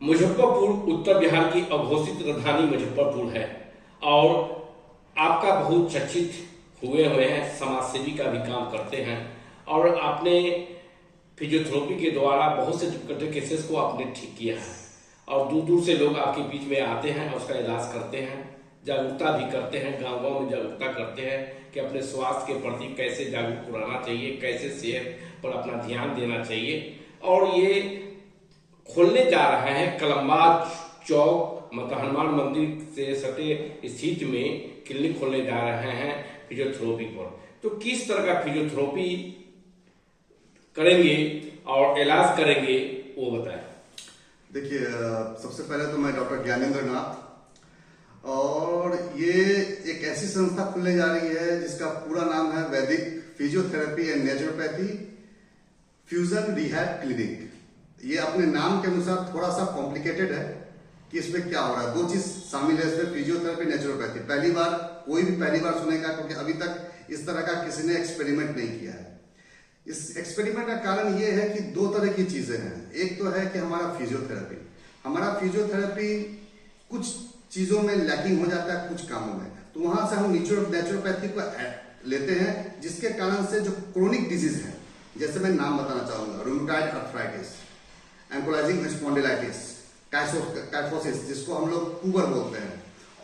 मुजफ्फरपुर उत्तर बिहार की अघोषित राजधानी मुजफ्फरपुर है और आपका बहुत चर्चित हुए हैं, समाज सेवी का भी काम करते हैं और आपने फिजियोथेरेपी के द्वारा बहुत से डिफिकल्ट केसेस को आपने ठीक किया है और दूर दूर से लोग आपके बीच में आते हैं और उसका इलाज करते हैं, जागरूकता भी करते हैं, गांव गांव में जागरूकता करते हैं कि अपने स्वास्थ्य के प्रति कैसे जागरूक रहना चाहिए, कैसे सेहत पर अपना ध्यान देना चाहिए। और ये खोलने जा रहे हैं कलमबाग चौक मतलब हनुमान मंदिर से सटे स्थित में क्लिनिक खोलने जा रहे हैं फिजियोथेरेपी पर। तो किस तरह का फिजियोथेरेपी करेंगे और इलाज करेंगे वो बताएं। देखिए, सबसे पहले तो मैं डॉक्टर ज्ञानेंद्र नाथ और ये एक ऐसी संस्था खुलने जा रही है जिसका पूरा नाम है वैदिक physiotherapy and naturopathy fusion rehab clinic. ये अपने नाम के अनुसार थोड़ा सा कॉम्प्लिकेटेड है कि इसमें क्या हो रहा है। दो चीज शामिल है इसमें, फिजियोथेरेपी नेचुरोपैथी। कोई भी पहली बार सुनेगा क्योंकि अभी तक इस तरह का किसी ने एक्सपेरिमेंट नहीं किया है। इस एक्सपेरिमेंट का कारण ये है कि दो तरह की चीजें हैं। एक तो है कि हमारा फिजियोथेरेपी कुछ चीजों में लैकिंग हो जाता है, कुछ कामों में, तो वहां से हम नेचुरोपैथी को लेते हैं जिसके कारण से जो क्रोनिक डिजीज है, जैसे मैं नाम बताना चाहूंगा, रूमेटॉइड आर्थराइटिस, एंकोलाइजिंग स्पॉन्डिलाइटिस, काइफोसिस जिसको हम लोग कुबर बोलते हैं,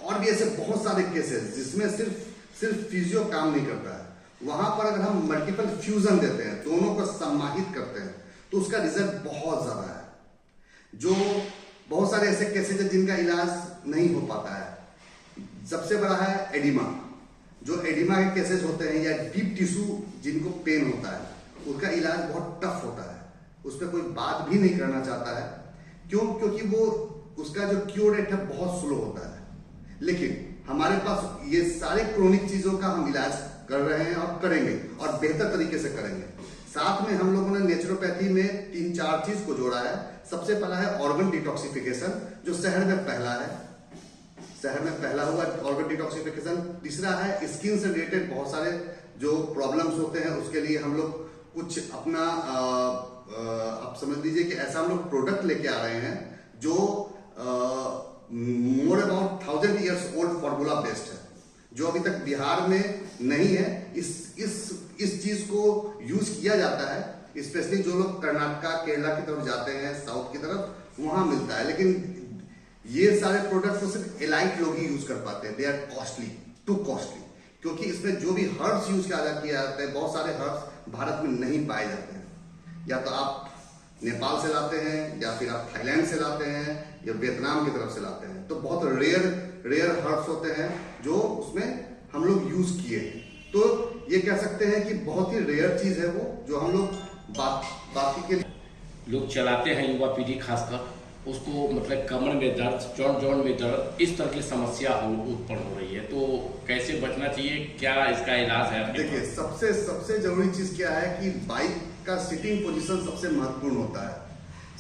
और भी ऐसे बहुत सारे केसेस जिसमें सिर्फ फिजियो काम नहीं करता है। वहां पर अगर हम मल्टीपल फ्यूजन देते हैं, दोनों को सम्माहित करते हैं, तो उसका रिजल्ट बहुत ज्यादा है। जो बहुत सारे ऐसे केसेस हैं जिनका इलाज नहीं हो पाता है। सबसे बड़ा है एडिमा। जो एडिमा के केसेस होते हैं या डीप टिश्यू जिनको पेन होता है, उसका इलाज बहुत टफ होता है, उस पर कोई बात भी नहीं करना चाहता है। क्यों? क्योंकि वो उसका जो क्योर रेट है बहुत स्लो होता है। लेकिन हमारे पास ये सारे क्रोनिक चीजों का हम इलाज कर रहे हैं और करेंगे और बेहतर तरीके से करेंगे। साथ में हम लोगों ने नेचुरोपैथी में 3-4 चीज को जोड़ा है। सबसे पहला है ऑर्गन डिटॉक्सिफिकेशन, जो शहर में पहला हुआ ऑर्गन डिटॉक्सिफिकेशन। तीसरा है स्किन से रिलेटेड बहुत सारे जो प्रॉब्लम्स होते हैं, उसके लिए हम लोग कुछ अपना आप समझ लीजिए कि ऐसा हम लोग प्रोडक्ट लेके आ रहे हैं जो more about 1000 years old formula based है, जो अभी तक बिहार में नहीं है। इस चीज को यूज किया जाता है, स्पेशली जो लोग कर्नाटका केरला की तरफ जाते हैं, साउथ की तरफ, वहां मिलता है। लेकिन ये सारे प्रोडक्ट्स तो सिर्फ एलाइट लोग ही यूज कर पाते हैं। They are costly, too costly, क्योंकि इसमें जो भी हर्ब्स यूज किया जाता है, बहुत सारे हर्ब्स भारत में नहीं पाए जाते हैं। या तो आप नेपाल से लाते हैं, या फिर आप थाईलैंड से लाते हैं, या वियतनाम की तरफ से लाते हैं। तो बहुत रेयर हर्ब्स होते हैं जो उसमें हम लोग यूज किए। तो ये कह सकते हैं कि बहुत ही रेयर चीज है वो, जो हम लोग बाकी के लोग चलाते हैं, युवा पीढ़ी खासकर, उसको मतलब कमर में दर्द, जॉइंट में दर्द, इस तरह की समस्या उत्पन्न हो रही है। तो कैसे बचना चाहिए, क्या इसका इलाज है? देखिए, सबसे जरूरी चीज क्या है कि बाइक का सीटिंग पोजीशन सबसे महत्वपूर्ण होता है।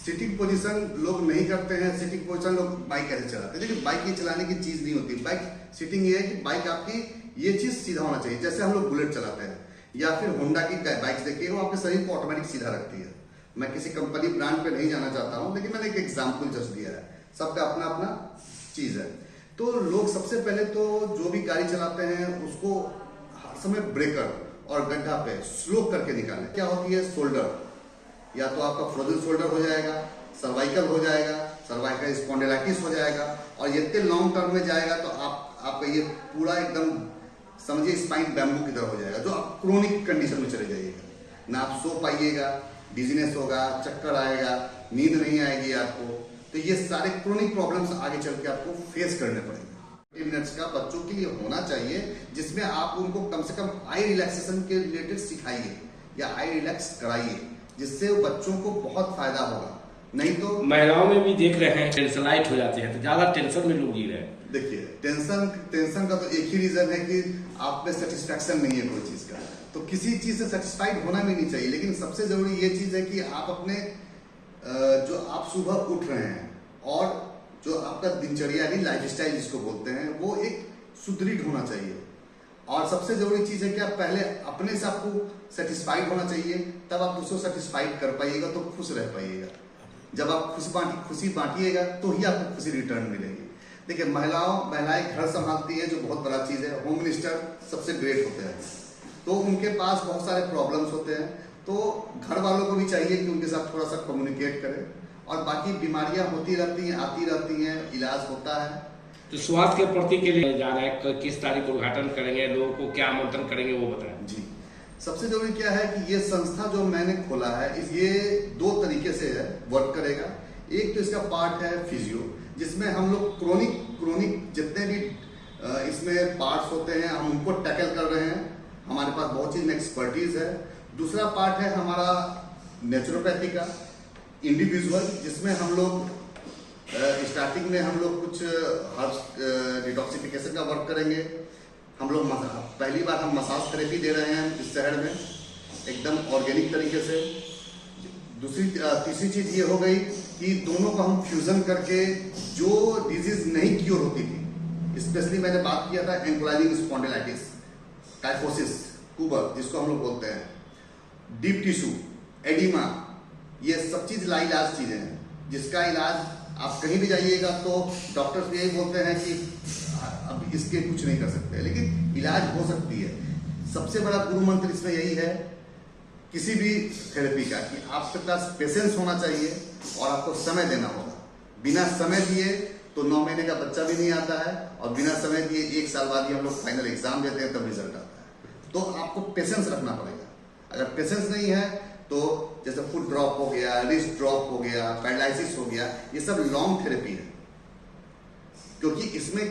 सीटिंग पोजीशन लोग नहीं करते हैं। सीटिंग पोजीशन लोग बाइक कैसे चलाते हैं? देखिए, बाइक ये चलाने की चीज नहीं होती। बाइक सीटिंग ये है कि बाइक आपकी ये चीज सीधा होना चाहिए। जैसे हम लोग बुलेट चलाते हैं या फिर होंडा की बाइक देखिए, वो आपके शरीर को ऑटोमेटिक सीधा रखती है। मैं किसी कंपनी ब्रांड पे नहीं जाना चाहता हूं, लेकिन मैंने एक एग्जाम्पल जस्ट दिया है। सबका अपना अपना चीज है। तो लोग सबसे पहले तो जो भी गाड़ी चलाते हैं उसको हर समय ब्रेकर और गड्ढा पे स्लो करके निकालें। क्या होती है? शोल्डर, या तो आपका फ्रोजन शोल्डर हो जाएगा, सर्वाइकल हो जाएगा, सर्वाइकल स्पॉन्डिलाइटिस हो जाएगा, और ये लॉन्ग टर्म में जाएगा तो आपका ये पूरा एकदम समझिए स्पाइन बैम्बू की तरह हो जाएगा, जो आप क्रोनिक कंडीशन में चले जाइएगा। ना आप सो पाइएगा, डिजीनेस होगा, चक्कर आएगा, नींद नहीं आएगी आपको। तो ये सारे क्रोनिक प्रॉब्लम्स आगे चल के आपको फेस करने पड़ेंगे। 30 मिनट्स का बच्चों के लिए होना चाहिए, जिसमें आप उनको कम से कम आई रिलैक्सेशन के रिलेटेड सिखाइए या आई रिलैक्स कराइए, जिससे बच्चों को बहुत फायदा होगा। नहीं तो महिलाओं में भी देख रहे हैं टेंशनाइट हो जाते हैं, तो ज्यादा टेंशन में लोग जी रहे हैं। देखिए, टेंशन का तो एक ही रीजन है कि आप में सेटिस्फैक्शन नहीं है कोई चीज का, तो किसी चीज से सेटिस्फाइड होना भी नहीं चाहिए। लेकिन सबसे जरूरी ये चीज है कि आप अपने जो आप सुबह उठ रहे हैं और जो आपका दिनचर्या यानी लाइफस्टाइल जिसको बोलते हैं, वो एक सुदृढ़ होना चाहिए। और सबसे जरूरी चीज है कि आप पहले अपने से आपको सेटिस्फाइड होना चाहिए, तब आप दूसरों सेटिस्फाइड कर पाइएगा, तो खुश रह पाइएगा। जब आप खुशी बांटिएगा तो ही आपको खुशी रिटर्न मिलेगी। देखिए महिलाएं घर संभालती है जो बहुत बड़ा चीज है। होम मिनिस्टर सबसे ग्रेट होते हैं, तो उनके पास बहुत सारे प्रॉब्लम्स होते हैं, तो घर वालों को भी चाहिए कि उनके साथ थोड़ा सा कम्युनिकेट करें। और बाकी बीमारियां होती रहती हैं, आती रहती हैं, इलाज होता है। तो स्वास्थ्य के प्रति के लिए जा रहे हैं, किस तारीख को उद्घाटन करेंगे, लोगों को क्या आमंत्रण करेंगे वो बताएं। जी, सबसे जरूरी क्या है कि ये संस्था जो मैंने खोला है ये 2 तरीके से है वर्क करेगा। एक तो इसका पार्ट है फिजियो, जिसमें हम लोग क्रोनिक जितने भी इसमें पार्ट्स होते हैं हम उनको टैकल कर रहे हैं। हमारे पास बहुत चीज में एक्सपर्टीज है। दूसरा पार्ट है हमारा नेचुरोपैथी का इंडिविजुअल, जिसमें हम लोग स्टार्टिंग में हम लोग कुछ हर्ब्स डिटॉक्सिफिकेशन का वर्क करेंगे। हम लोग पहली बार हम मसाज थेरेपी दे रहे हैं इस शहर में एकदम ऑर्गेनिक तरीके से। तीसरी चीज ये हो गई कि दोनों को हम फ्यूजन करके जो डिजीज नहीं क्योर होती थी, स्पेशली मैंने बात किया था एंक्लाइजिंग स्पॉन्डिलाइटिस, टाइफोसिस, कुबर जिसको हम लोग बोलते हैं, डीप टिश्यू, एडिमा, ये सब चीज लाइलाज चीजें हैं जिसका इलाज आप कहीं भी जाइएगा तो डॉक्टर्स यही बोलते हैं कि अब इसके कुछ नहीं कर सकते, लेकिन इलाज हो सकती है। सबसे बड़ा गुरु मंत्र इसमें यही है किसी भी थेरेपी का कि आपके पास पेशेंस होना चाहिए और आपको समय देना होगा। बिना समय दिए तो 9 महीने का बच्चा भी नहीं आता है, और बिना समय दिए 1 साल बाद ही हम लोग फाइनल एग्जाम देते हैं तब रिजल्ट आता है। तो आपको पेशेंस रखना पड़ेगा। अगर पेशेंस नहीं है तो जैसे फुट ड्रॉप हो गया, रिस्ट ड्रॉप हो गया, पैरालिसिस हो गया, ये सब लॉन्ग थेरेपी है। क्योंकि इसमें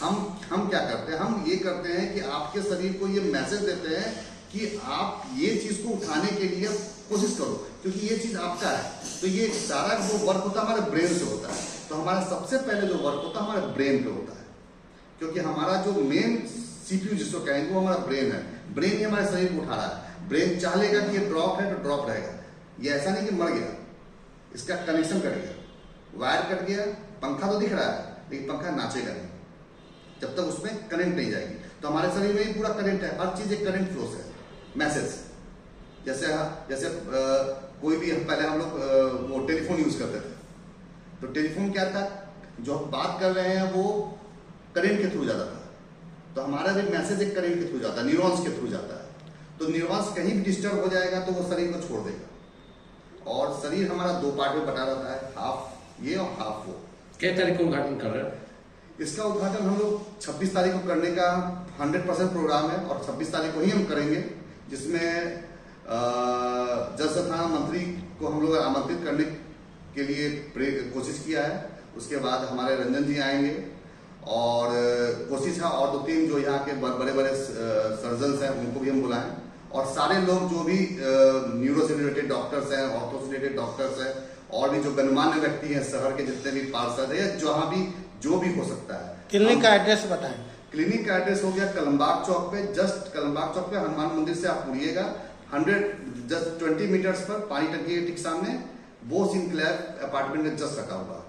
हम क्या करते हैं, हम ये करते हैं कि आपके शरीर को ये मैसेज देते हैं कि आप ये चीज को उठाने के लिए कोशिश करो, क्योंकि ये चीज आपका है। तो ये सारा जो वर्क होता है हमारे ब्रेन से होता है। तो हमारा सबसे पहले जो वर्क होता है हमारे ब्रेन पे होता है, क्योंकि हमारा जो मेन सीपीयू जिसको कहेंगे वो हमारा ब्रेन है। ब्रेन ही हमारे शरीर को उठा रहा है। ब्रेन चाह लेगा कि ये ड्रॉप है तो ड्रॉप रहेगा। ये ऐसा नहीं कि मर गया, इसका कनेक्शन कट गया, वायर कट गया, पंखा तो दिख रहा है लेकिन पंखा नाचेगा नहीं जब तक उसमें करंट नहीं जाएगी। तो हमारे शरीर में ही पूरा करंट है, हर चीज एक करंट फ्लो से मैसेज। जैसे कोई भी पहले हम लोग वो टेलीफोन यूज करते थे, तो टेलीफोन क्या था, जो हम बात कर रहे हैं वो करंट के थ्रू जाता था। तो हमारा भी मैसेज एक करंट के थ्रू जाता है, न्यूरॉन्स के थ्रू जाता है। तो न्यूरॉन्स कहीं भी डिस्टर्ब हो जाएगा तो वो शरीर को छोड़ देगा। और शरीर हमारा 2 पार्ट में बटा रहता है, हाफ ये और हाफ वो। किस तारीख को उद्घाटन कर रहे हैं? इसका उद्घाटन हम लोग 26 तारीख को करने का 100% प्रोग्राम है, और 26 तारीख को ही हम करेंगे, जिसमें जल संसाधन मंत्री को हम लोग आमंत्रित करने के लिए कोशिश किया है। उसके बाद हमारे रंजन जी आएंगे, और कोशिश है और 2-3 जो यहाँ के बड़े बड़े सर्जन्स हैं उनको भी हम बुलाएं, और सारे लोग जो भी न्यूरो से रिलेटेड डॉक्टर्स हैं, ऑर्थो से रिलेटेड डॉक्टर्स हैं, और भी जो गणमान्य व्यक्ति हैं शहर के जितने भी पार्षद है, जहाँ भी जो भी हो सकता है। क्लिनिक का एड्रेस बताएं। क्लिनिक का एड्रेस हो गया कलमबाग चौक पे, जस्ट कलमबाग चौक पे हनुमान मंदिर से आप मुड़िएगा 20 मीटर्स पर पानी टंकी के ठीक सामने वो सिंक्लेयर अपार्टमेंट में जस्ट रखा हुआ।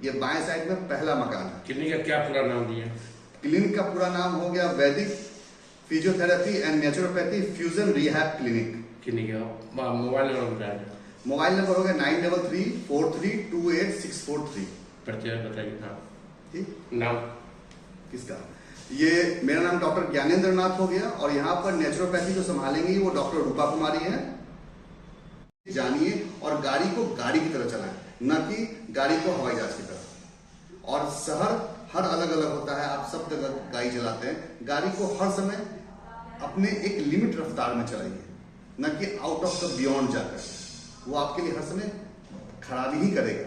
ये बाएं साइड में पहला मकान है। क्लिनिक का क्या पूरा नाम दिया? क्लिनिक का पूरा नाम हो गया वैदिक physiotherapy and naturopathy fusion rehab clinic. Clinic है। मोबाइल नंबर बताएं। मोबाइल नंबर हो गया 9334328643। परिचय बताइए। हाँ, ठीक, नाम किसका? ये मेरा नाम डॉक्टर ज्ञानेंद्र नाथ हो गया, और यहाँ पर नेचुरोपैथी जो संभालेंगी वो डॉक्टर रूपा कुमारी है। जानिए और गाड़ी को गाड़ी की तरह चलाएं, न कि गाड़ी को हवाई जहाज की तरह। और शहर हर अलग अलग होता है, आप सब जगह गाड़ी चलाते हैं। गाड़ी को हर समय अपने एक लिमिट रफ्तार में चलाइए, न कि आउट ऑफ द बियॉन्ड जाकर। वो आपके लिए हर समय खराबी ही करेगा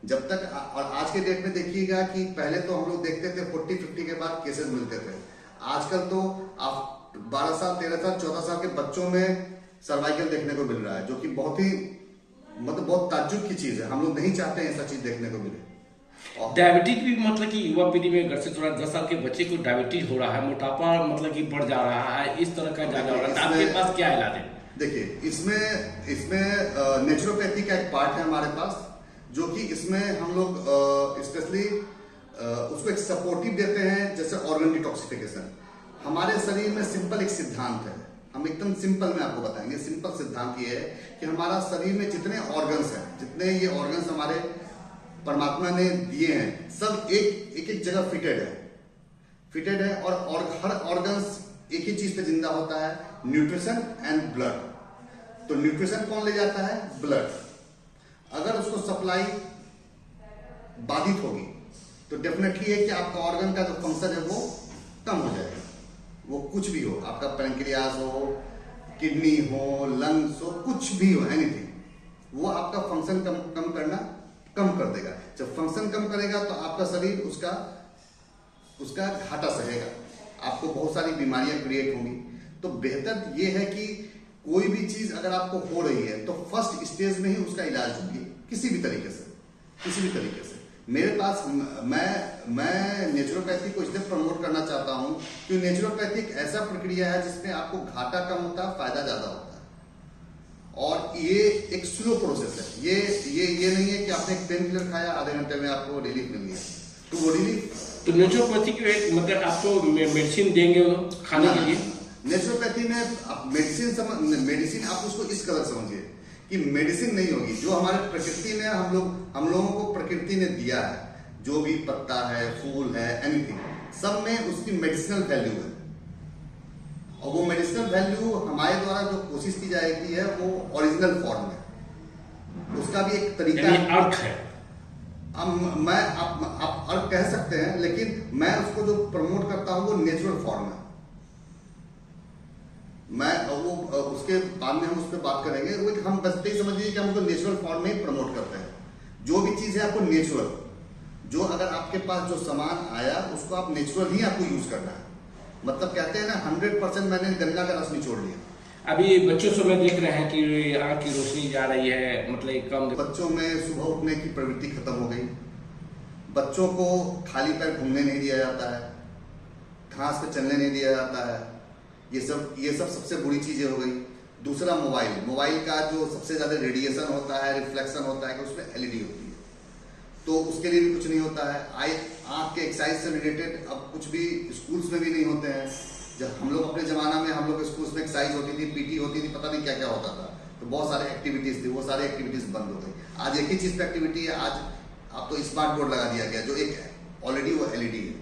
जब तक। और आज के डेट में देखिएगा कि पहले तो हम लोग देखते थे 40-50 के बाद केसेस मिलते थे। आजकल तो आप 12 साल 13 साल 14 साल के बच्चों में सर्वाइकल देखने को मिल रहा है, जो कि बहुत ही बहुत ताज्जुब की चीज है। हम लोग नहीं चाहते हैं ऐसा चीज देखने को मिले। डायबिटीज भी मतलब कि युवा पीढ़ी में घर से थोड़ा 10 साल के बच्चे को डायबिटीज हो रहा है, मोटापा मतलब कि बढ़ जा रहा है, इस तरह का ज्यादा हो रहा है। आपके पास क्या इलाज है? देखिए, इसमें नेचुरोपैथी का एक पार्ट है हमारे पास, जो कि इसमें हम लोग स्पेशली उसको एक सपोर्टिव देते हैं, जैसे ऑर्गन डिटॉक्सिफिकेशन। हमारे शरीर में सिंपल एक सिद्धांत है हम एकदम सिंपल में आपको बताएंगे। सिंपल सिद्धांत ये है कि हमारा शरीर में जितने ऑर्गन्स हैं, जितने ये ऑर्गन्स हमारे परमात्मा ने दिए हैं, सब एक जगह फिटेड है और हर ऑर्गन्स एक ही चीज पे जिंदा होता है, न्यूट्रिशन एंड ब्लड। तो न्यूट्रिशन कौन ले जाता है? ब्लड। अगर उसको सप्लाई बाधित होगी तो डेफिनेटली है कि आपका ऑर्गन का जो फंक्शन है वो कम हो जाएगा। वो कुछ भी हो, आपका पैंक्रियास हो, किडनी हो, लंग्स हो, कुछ भी हो, एनीथिंग, वो आपका फंक्शन कम कर देगा। जब फंक्शन कम करेगा तो आपका शरीर उसका घाटा सहेगा, आपको बहुत सारी बीमारियां क्रिएट होंगी। तो बेहतर ये है कि कोई भी चीज अगर आपको हो रही है तो फर्स्ट स्टेज में ही उसका इलाज ढूंढिए, किसी भी तरीके से। मेरे पास मैं नेचुरोपैथी को इसलिए प्रमोट करना चाहता हूं कि नेचुरोपैथी एक ऐसा प्रक्रिया है जिसमें आपको घाटा कम होता है, फायदा ज्यादा होता है। और ये एक स्लो प्रोसेस है। ये नहीं है कि आपने एक पेन किलर खाया, आधे घंटे में आपको रिलीफ मिल गया, तो वो रिलीफ। तो नेचुरोपैथी के मतलब आपको मेडिसिन देंगे खाने के लिए? नेचुरोपैथी में आप मेडिसिन आप उसको इस कदर समझिए कि मेडिसिन नहीं होगी। जो हमारे प्रकृति ने हम लोगों को प्रकृति ने दिया है, जो भी पत्ता है, फूल है, एनीथिंग, सब में उसकी मेडिसिनल वैल्यू है। और वो मेडिसिनल वैल्यू हमारे द्वारा जो कोशिश की जाएगी है वो ओरिजिनल फॉर्म में, उसका भी एक तरीका अर्थ है। आप अर्थ कह सकते हैं, लेकिन मैं उसको जो प्रमोट करता हूं वो नेचुरल फॉर्म है। उसके बाद में हम उस पर बात करेंगे। वो हम बस यही समझिए कि हम उसको नेचुरल फॉर्म में ही प्रमोट करते हैं। जो भी चीज है आपको नेचुरल, जो अगर आपके पास जो सामान आया उसको आप नेचुरल ही आपको यूज करना है। मतलब कहते हैं ना 100% मैंने गन्ना का रस निचोड़ लिया। अभी बच्चों से मैं देख रहे हैं कि आँख की रोशनी जा रही है, मतलब कम। बच्चों में सुबह उठने की प्रवृत्ति खत्म हो गई। बच्चों को खाली पैर घूमने नहीं दिया जाता है, घास पे चलने नहीं दिया जाता है। ये सब सबसे बुरी चीजें हो गई। दूसरा, मोबाइल का जो सबसे ज्यादा रेडिएशन होता है, रिफ्लेक्शन होता है कि उसमें एलईडी होती है, तो उसके लिए भी कुछ नहीं होता है। आँख के एक्सरसाइज से रिलेटेड अब कुछ भी स्कूल्स में भी नहीं होते हैं। जब हम लोग अपने जमाना में, हम लोग स्कूल्स में एक्सरसाइज होती थी, पीटी होती थी, पता नहीं क्या क्या होता था, तो बहुत सारे एक्टिविटीज थी, वो सारी एक्टिविटीज बंद हो गई। आज एक ही चीज पे एक्टिविटी है। आज आप तो स्मार्ट बोर्ड लगा दिया गया, जो एक ऑलरेडी वो एलईडी है।